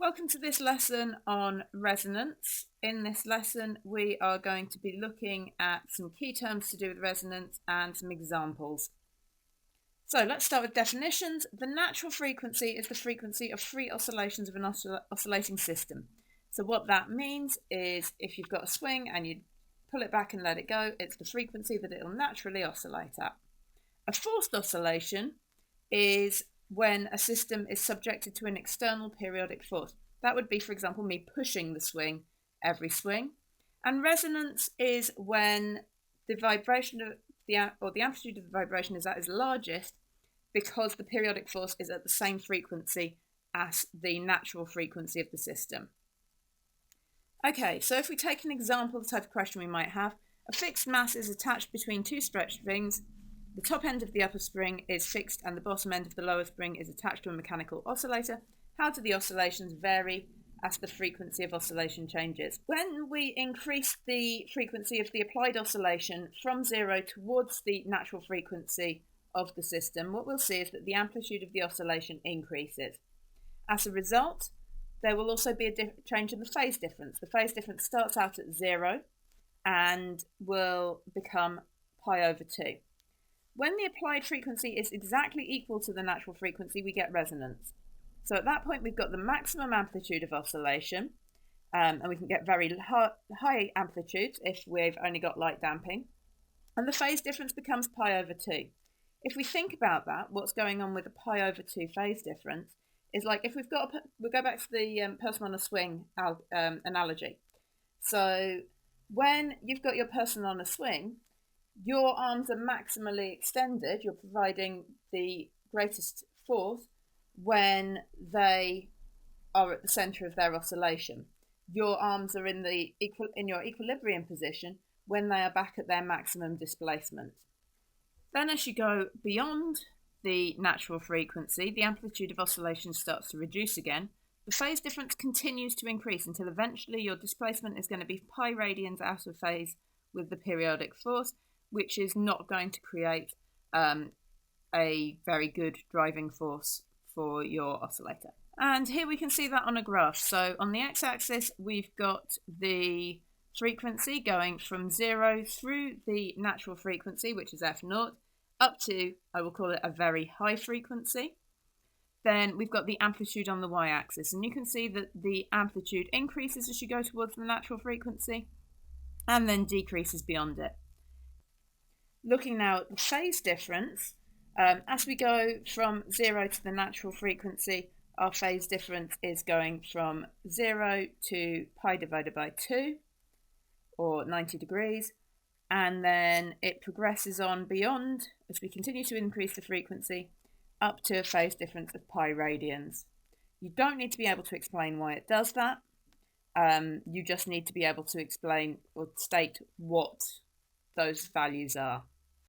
Welcome to this lesson on resonance. In this lesson, we are going to be looking at some key terms to do with resonance and some examples. So let's start with definitions. The natural frequency is the frequency of free oscillations of an oscillating system. So what that means is if you've got a swing and you pull it back and let it go, it's the frequency that it'll naturally oscillate at. A forced oscillation is when a system is subjected to an external periodic force. That would be, for example, me pushing the swing every swing. And resonance is when the vibration of the amplitude of the vibration is at its largest because the periodic force is at the same frequency as the natural frequency of the system. Okay, so if we take an example of the type of question we might have, a fixed mass is attached between two stretched strings. The top end of the upper spring is fixed and the bottom end of the lower spring is attached to a mechanical oscillator. How do the oscillations vary as the frequency of oscillation changes? When we increase the frequency of the applied oscillation from 0 towards the natural frequency of the system, what we'll see is that the amplitude of the oscillation increases. As a result, there will also be a change in the phase difference. The phase difference starts out at 0 and will become pi over 2. When the applied frequency is exactly equal to the natural frequency, we get resonance. So at that point, we've got the maximum amplitude of oscillation, and we can get very high amplitudes if we've only got light damping, and the phase difference becomes pi over 2. If we think about that, what's going on with a pi over 2 phase difference is like if we'll go back to the person on a swing analogy. So when you've got your person on a swing, your arms are maximally extended, you're providing the greatest force when they are at the center of their oscillation. Your arms are in your equilibrium position when they are back at their maximum displacement. Then as you go beyond the natural frequency, the amplitude of oscillation starts to reduce again. The phase difference continues to increase until eventually your displacement is going to be pi radians out of phase with the periodic force, which is not going to create a very good driving force for your oscillator. And here we can see that on a graph. So on the x-axis, we've got the frequency going from 0 through the natural frequency, which is f0, up to, I will call it a very high frequency. Then we've got the amplitude on the y-axis, and you can see that the amplitude increases as you go towards the natural frequency and then decreases beyond it. Looking now at the phase difference, as we go from 0 to the natural frequency, our phase difference is going from 0 to pi divided by 2, or 90 degrees, and then it progresses on beyond, as we continue to increase the frequency, up to a phase difference of pi radians. You don't need to be able to explain why it does that. You just need to be able to explain or state what those values are.